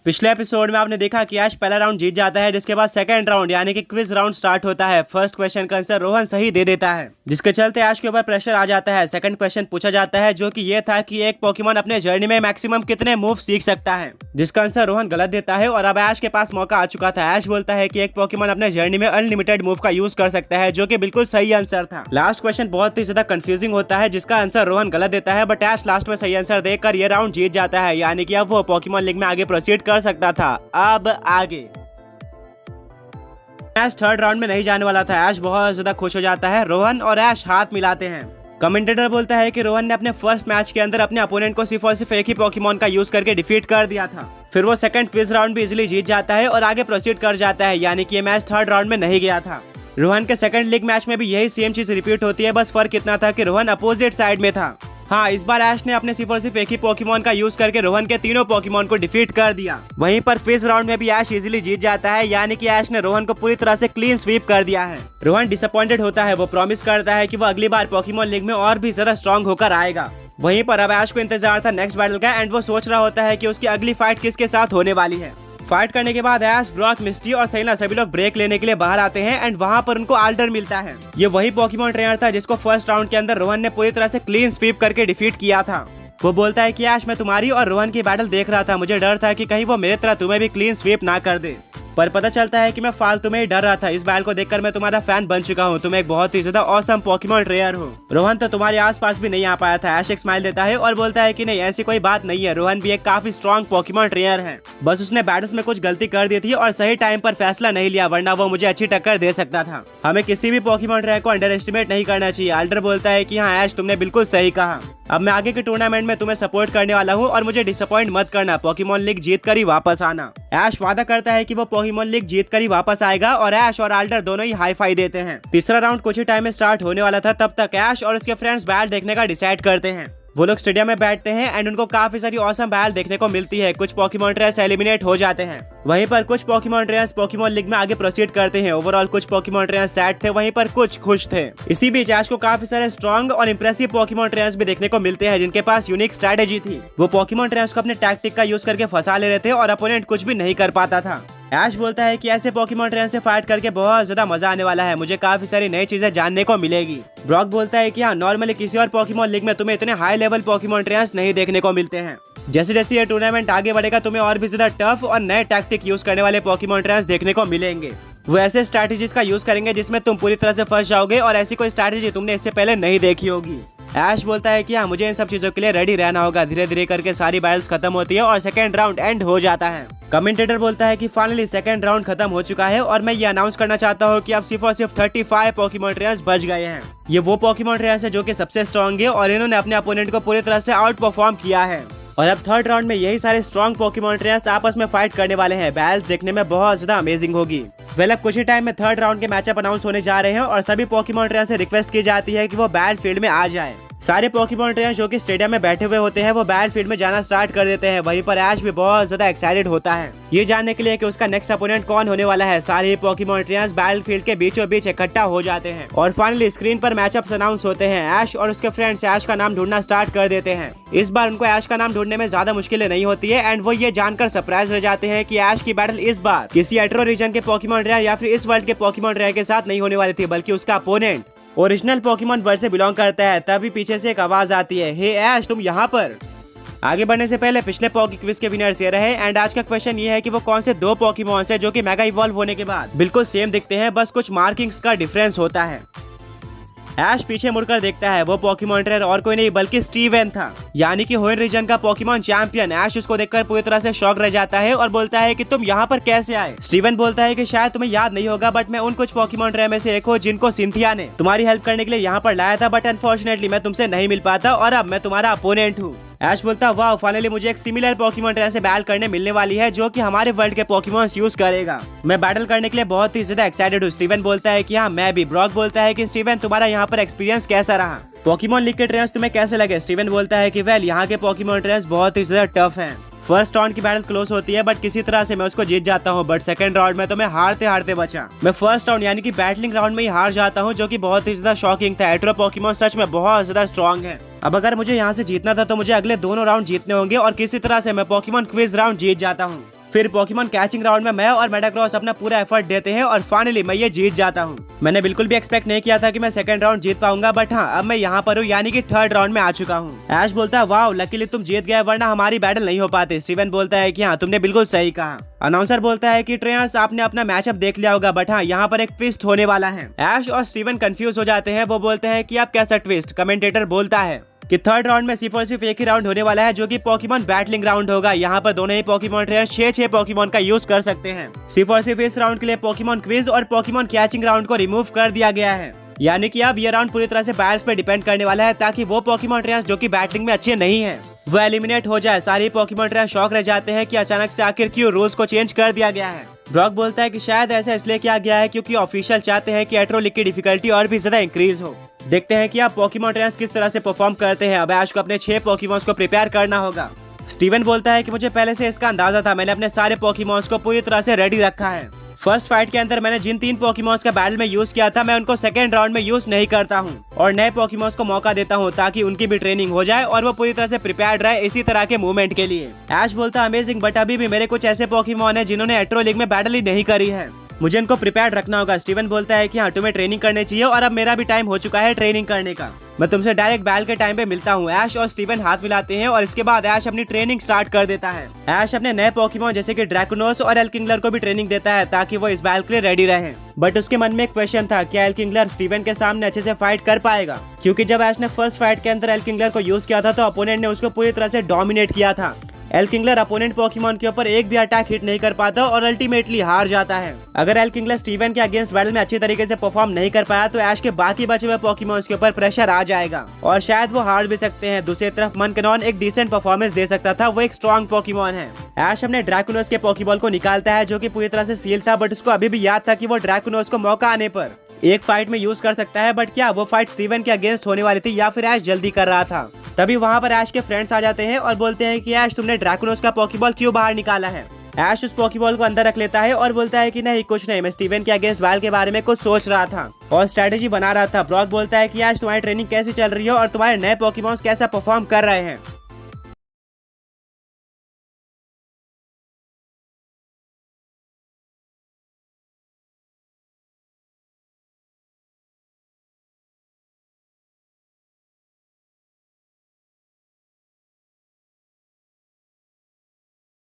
पिछले एपिसोड में आपने देखा कि ऐश पहला राउंड जीत जाता है, जिसके बाद सेकंड राउंड यानी कि क्विज राउंड स्टार्ट होता है। फर्स्ट क्वेश्चन का आंसर रोहन सही दे देता है, जिसके चलते ऐश के ऊपर प्रेशर आ जाता है। सेकंड क्वेश्चन पूछा जाता है जो कि ये था कि एक पोकेमॉन अपने जर्नी में मैक्सिमम कितने मूव सीख सकता है, जिसका आंसर रोहन गलत देता है। और अब ऐश के पास मौका आ चुका था। ऐश बोलता है कि एक पोकेमॉन अपने जर्नी में अनलिमिटेड मूव का यूज कर सकता है, जो कि बिल्कुल सही आंसर था। लास्ट क्वेश्चन बहुत ही ज्यादा कंफ्यूजिंग होता है, जिसका आंसर रोहन गलत देता है, बट ऐश लास्ट में सही आंसर देकर ये राउंड जीत जाता है, यानी कि अब वो पोकेमॉन लीग में आगे प्रोसीड कर सकता था। अब आगे ऐश थर्ड राउंड में नहीं जाने वाला था। ऐश बहुत ज्यादा खुश हो जाता है। रोहन और ऐश हाथ मिलाते हैं। कमेंटेटर बोलता है कि रोहन ने अपने फर्स्ट मैच के अंदर अपने अपोनेंट को सिर्फ और सिर्फ एक ही पोकेमॉन का यूज करके डिफीट कर दिया था। फिर वो सेकंड क्विज राउंड भी इजीली जीत जाता है और आगे प्रोसीड कर जाता है, यानी कि ये मैच थर्ड राउंड में नहीं गया था। रोहन के सेकंड लीग मैच में भी यही सेम चीज रिपीट होती है, बस फर्क इतना था कि रोहन अपोजिट साइड में था। हाँ, इस बार ऐश ने अपने सिर्फ और सिर्फ एक ही पोकेमॉन का यूज करके रोहन के तीनों पोकेमॉन को डिफीट कर दिया। वहीं पर क्विज राउंड में भी ऐश इजीली जीत जाता है, यानी कि ऐश ने रोहन को पूरी तरह से क्लीन स्वीप कर दिया है। रोहन डिसअपॉइंटेड होता है। वो प्रॉमिस करता है कि वो अगली बार पोकेमॉन लीग में और भी ज्यादा स्ट्रॉन्ग होकर आएगा। वहीं पर अब ऐश को इंतजार था नेक्स्ट बैटल का, एंड वो सोच रहा होता है कि उसकी अगली फाइट किसके साथ होने वाली है। फाइट करने के बाद ऐश, ब्रॉक, मिस्टी और सैला सभी लोग ब्रेक लेने के लिए बाहर आते हैं, एंड वहां पर उनको आल्डर मिलता है। ये वही पोकेमॉन ट्रेनर था जिसको फर्स्ट राउंड के अंदर रोहन ने पूरी तरह से क्लीन स्वीप करके डिफीट किया था। वो बोलता है कि ऐश, मैं तुम्हारी और रोहन की बैटल देख रहा था। मुझे डर था कि कहीं वो मेरे तरह तुम्हें भी क्लीन स्वीप ना कर दे, पर पता चलता है कि मैं फालतू में ही डर रहा था। इस बैटल को देखकर मैं तुम्हारा फैन बन चुका हूँ। तुम एक बहुत ही ज्यादा ऑसम पोकेमॉन ट्रेनर हो। रोहन तो तुम्हारे आसपास भी नहीं आ पाया था। ऐश एक स्माइल देता है और बोलता है कि नहीं, ऐसी कोई बात नहीं है। रोहन भी एक काफी स्ट्रॉन्ग पोकेमॉन ट्रेनर है, बस उसने बैटल्स में कुछ गलती कर दी थी और सही टाइम पर फैसला नहीं लिया, वरना वो मुझे अच्छी टक्कर दे सकता था। हमें किसी भी पोकेमॉन ट्रेनर को अंडर एस्टिमेट नहीं करना चाहिए। आल्डर बोलता है कि हाँ ऐश, तुमने बिल्कुल सही कहा। अब मैं आगे के टूर्नामेंट में तुम्हें सपोर्ट करने वाला हूँ और मुझे डिसअपॉइंट मत करना। पोकेमॉन लीग जीत कर ही वापस आना। ऐश वादा करता है कि वो पोकेमॉन लीग जीत कर ही वापस आएगा और ऐश और आल्डर दोनों ही हाई फाई देते हैं। तीसरा राउंड कुछ ही टाइम में स्टार्ट होने वाला था, तब तक ऐश और उसके फ्रेंड्स बैटल देखने का डिसाइड करते हैं। वो लोग स्टेडियम में बैठते हैं एंड उनको काफी सारी ऑसम बैटल देखने को मिलती है। कुछ पोकेमॉन ट्रेनर्स एलिमिनेट हो जाते हैं, वहीं पर कुछ पोकेमॉन ट्रेनर्स पोकेमॉन लीग में आगे प्रोसीड करते हैं। ओवरऑल कुछ पोकेमॉन ट्रेनर्स सैड थे, वहीं पर कुछ खुश थे। इसी बीच ऐश को काफी सारे स्ट्रॉन्ग और इंप्रेसिव पोकेमॉन ट्रेनर्स भी देखने को मिलते हैं, जिनके पास यूनिक स्ट्रेटेजी थी। वो पोकेमॉन ट्रेनर्स को अपने टैक्टिक का यूज करके फंसा ले रहे थे और अपोनेंट कुछ भी नहीं कर पाता था। ऐश बोलता है कि ऐसे पोकेमॉन ट्रेनर से फाइट करके बहुत ज्यादा मजा आने वाला है। मुझे काफी सारी नई चीजें जानने को मिलेगी। ब्रॉक बोलता है कि हाँ, नॉर्मली किसी और पोकेमॉन लीग में तुम्हें इतने हाई लेवल पोकेमॉन ट्रेनर्स नहीं देखने को मिलते हैं। जैसे जैसे ये टूर्नामेंट आगे बढ़ेगा, तुम्हें और भी ज्यादा टफ और नए टैक्टिक यूज करने वाले पोकेमॉन ट्रेनर्स देखने को मिलेंगे। वो ऐसे स्ट्रैटेजीज का यूज करेंगे जिसमें तुम पूरी तरह से फंस जाओगे और ऐसी कोई स्ट्रैटेजी तुमने इससे पहले नहीं देखी होगी। ऐश बोलता है कि हाँ, मुझे इन सब चीजों के लिए रेडी रहना होगा। धीरे धीरे करके सारी बैटल्स खत्म होती है और सेकंड राउंड एंड हो जाता है। कमेंटेटर बोलता है कि फाइनली सेकंड राउंड खत्म हो चुका है और मैं ये अनाउंस करना चाहता हूँ कि अब सिर्फ और सिर्फ 35 पोकेमॉन ट्रेनर्स बच गए हैं। ये वो पोकेमॉन ट्रेनर्स है जो कि सबसे स्ट्रॉन्ग है और इन्होंने अपने अपोनेंट को पूरी तरह से आउट परफॉर्म किया है। और अब थर्ड राउंड में यही सारे स्ट्रॉन्ग पोकेमॉन ट्रेनर्स आपस में फाइट करने वाले हैं। बैटल्स देखने में बहुत ज्यादा अमेजिंग होगी। अब कुछ ही टाइम में थर्ड राउंड के मैचअप अनाउंस होने जा रहे हैं और सभी पोकेमॉन ट्रेनर से रिक्वेस्ट की जाती है कि वो बैटल फील्ड में आ जाए। सारे पोकेमॉन ट्रेनर जो कि स्टेडियम में बैठे हुए होते हैं, वो बैटल फील्ड में जाना स्टार्ट कर देते हैं। वहीं पर ऐश भी बहुत ज्यादा एक्साइटेड होता है ये जानने के लिए कि उसका नेक्स्ट अपोनेंट कौन होने वाला है। सारे पोकेमॉन ट्रेनर्स बैटल फील्ड के बीचों बीच इकट्ठा हो जाते हैं और फाइनली स्क्रीन पर मैचअप्स अनाउंस होते हैं। ऐश और उसके फ्रेंड्स ऐश का नाम ढूंढना स्टार्ट कर देते हैं। इस बार उनको ऐश का नाम ढूंढने में ज्यादा मुश्किलें नहीं होती है एंड वो ये जानकर सरप्राइज रह जाते हैं कि ऐश की बैटल इस बार किसी एट्रो रीजन के पोकेमॉन ट्रेनर या फिर इस वर्ल्ड के पोकेमॉन ट्रेनर के साथ नहीं होने वाली थी, बल्कि उसका अपोनेंट ओरिजिनल पोकेमॉन वर्ल्ड से बिलोंग करता है। तभी पीछे से एक आवाज आती है, हे ऐश, तुम यहाँ पर। आगे बढ़ने से पहले पिछले पोके क्विज के विनर्स ये रहे एंड आज का क्वेश्चन ये है कि वो कौन से दो पोकेमॉन है जो कि मेगा इवॉल्व होने के बाद बिल्कुल सेम दिखते हैं, बस कुछ मार्किंग्स का डिफरेंस होता है। ऐश पीछे मुड़कर देखता है। वो पोकेमॉन ट्रेनर और कोई नहीं बल्कि स्टीवन था, यानी कि होइन रीजन का पोकेमॉन चैंपियन। ऐश उसको देखकर पूरी तरह से शॉक रह जाता है और बोलता है कि तुम यहाँ पर कैसे आए। स्टीवन बोलता है कि शायद तुम्हें याद नहीं होगा, बट मैं उन कुछ पोकेमॉन ट्रेनर में से एक हूँ जिनको सिंथिया ने तुम्हारी हेल्प करने के लिए यहाँ पर लाया था, बट अनफॉर्चुनेटली मैं तुमसे नहीं मिल पाता और अब मैं तुम्हारा अपोनेंट हूँ। ऐश बोलता है, वाह, फाइनली मुझे एक सिमिलर पोकेमॉन ट्रेनर से बैटल करने मिलने वाली है जो कि हमारे वर्ल्ड के पोकेमॉन्स यूज करेगा। मैं बैटल करने के लिए बहुत ही ज्यादा एक्साइटेड हूँ। स्टीवन बोलता है कि हाँ, मैं भी। ब्रॉक बोलता है कि स्टीवन, तुम्हारा यहाँ पर एक्सपीरियंस कैसा रहा? पोकेमॉन लीग के ट्रेनर्स तुम्हें कैसे लगे? स्टीवन बोलता है कि वेल, यहाँ के पोकेमॉन ट्रेनर्स बहुत ही ज्यादा टफ हैं। फर्स्ट राउंड की बैटल क्लोज होती है, बट किसी तरह से मैं उसको जीत जाता हूँ, बट सेकंड राउंड में तो मैं हारते हारते बचा। मैं फर्स्ट राउंड यानी कि बैटलिंग राउंड में ही हार जाता हूँ, जो कि बहुत ही ज्यादा शॉकिंग था। एट्रो पोकेमॉन सच में बहुत ज्यादा स्ट्रॉन्ग है। अब अगर मुझे यहाँ से जीतना था तो मुझे अगले दोनों राउंड जीतने होंगे और किसी तरह से मैं पोकेमॉन क्विज राउंड जीत जाता हूँ। फिर पोकेमॉन कैचिंग राउंड में मैं और मेटाग्रॉस अपना पूरा एफर्ट देते हैं और फाइनली मैं ये जीत जाता हूँ। मैंने बिल्कुल भी एक्सपेक्ट नहीं किया था कि मैं सेकंड राउंड जीत पाऊंगा, बट हाँ अब मैं यहाँ पर हूँ, यानी कि थर्ड राउंड में आ चुका हूँ। ऐश बोलता है वाओ लकीली तुम जीत गए, वरना हमारी बैटल नहीं हो पाते। स्टीवन बोलता है कि हाँ तुमने बिल्कुल सही कहा। अनाउंसर बोलता है कि ट्रेनर्स आपने अपना मैचअप देख लिया होगा, बट हाँ यहाँ पर एक ट्विस्ट होने वाला है। ऐश और स्टीवन कंफ्यूज हो जाते हैं। वो बोलते हैं कि अब कैसा ट्विस्ट। कमेंटेटर बोलता है कि थर्ड राउंड में सिर्फ और सिर्फ एक ही राउंड होने वाला है, जो कि पोकेमॉन बैटलिंग राउंड होगा। यहाँ पर दोनों ही पोकेमॉन ट्रेनर 6 पोकेमॉन का यूज कर सकते हैं। सिर्फ और सिर्फ इस राउंड के लिए पोकेमॉन क्विज और पोकेमॉन कैचिंग राउंड को रिमूव कर दिया गया है, यानी कि अब ये राउंड पूरी तरह से बैट्स पे डिपेंड करने वाला है, ताकि वो पोकेमॉन ट्रेनर्स जो कि बैटलिंग में अच्छे नहीं है वो एलिमिनेट हो जाए। सारे पोकेमॉन ट्रेनर शॉक रह जाते हैं कि अचानक से आखिर क्यों रूल्स को चेंज कर दिया गया है। ब्रॉक बोलता है कि शायद ऐसा इसलिए किया गया है क्योंकि ऑफिशियल चाहते हैं कि एट्रोलिक की डिफिकल्टी और भी ज्यादा इंक्रीज हो। देखते हैं कि अब पोकेमॉन ट्रेनर्स किस तरह से परफॉर्म करते हैं। अब ऐश को अपने 6 पोकेमॉन्स को प्रिपेयर करना होगा। स्टीवन बोलता है कि मुझे पहले से इसका अंदाजा था, मैंने अपने सारे पोकेमॉन्स को पूरी तरह से रेडी रखा है। फर्स्ट फाइट के अंदर मैंने जिन 3 पोकेमॉन्स का बैटल में यूज किया था, मैं उनको सेकंड राउंड में यूज नहीं करता हूं और नए पोकेमॉन्स को मौका देता हूं, ताकि उनकी भी ट्रेनिंग हो जाए और वो पूरी तरह से प्रिपेयर्ड रहे इसी तरह के मूवमेंट के लिए। ऐश बोलता है अमेजिंग, बट अभी भी मेरे कुछ ऐसे पोकेमॉन है जिन्होंने एट्रो लीग में बैटल ही नहीं करी है, मुझे इनको प्रिपेयर्ड रखना होगा। स्टीवन बोलता है कि हाँ तुम्हें ट्रेनिंग करनी चाहिए और अब मेरा भी टाइम हो चुका है ट्रेनिंग करने का। मैं तुमसे डायरेक्ट बैटल के टाइम पे मिलता हूँ। ऐश और स्टीवन हाथ मिलाते हैं और इसके बाद ऐश अपनी ट्रेनिंग स्टार्ट कर देता है। ऐश अपने नए पोकेमॉन जैसे कि ड्रैकोनोस और एल्किंगलर को भी ट्रेनिंग देता है, ताकि वो इस बैटल के लिए रेडी रहे। बट उसके मन में एक क्वेश्चन था, क्या एल्किंगलर स्टीवन के सामने अच्छे से फाइट कर पाएगा, क्योंकि जब ऐश ने फर्स्ट फाइट के अंदर एल्किंगलर को यूज किया था तो अपोनेंट ने उसको पूरी तरह से डोमिनेट किया था। एल्किंगलर अपोनेंट पोकेमॉन के ऊपर एक भी अटैक हिट नहीं कर पाता और अल्टीमेटली हार जाता है। अगर एल्किंगलर स्टीवन के अगेंस्ट बैटल में अच्छी तरीके से परफॉर्म नहीं कर पाया तो ऐश के बाकी बचे हुए पोकेमॉन्स के ऊपर प्रेशर आ जाएगा और शायद वो हार भी सकते हैं। दूसरी तरफ मनकनॉन एक डिसेंट परफॉर्मेंस दे सकता था, वो एक स्ट्रॉन्ग पोकेमॉन है। ऐश अपने ड्रैकोनोस के पोकेबॉल को निकालता है, जो कि पूरी तरह से सील था, बट उसको अभी भी याद था कि वो ड्रैकोनोस को मौका आने पर एक फाइट में यूज कर सकता है। बट क्या वो फाइट स्टीवन के अगेंस्ट होने वाली थी या फिर ऐश जल्दी कर रहा था? तभी वहाँ पर ऐश के फ्रेंड्स आ जाते हैं और बोलते हैं कि ऐश तुमने ड्रैकोनोस का पोकेबॉल क्यों बाहर निकाला है? ऐश उस पोकेबॉल को अंदर रख लेता है और बोलता है कि नहीं कुछ नहीं, मैं स्टीवन के अगेंस्ट बैटल के बारे में कुछ सोच रहा था और स्ट्रेटेजी बना रहा था। ब्रॉक बोलता है कि ऐश तुम्हारी ट्रेनिंग कैसी चल रही है और तुम्हारे नए पोकेमॉन्स कैसा परफॉर्म कर रहे हैं?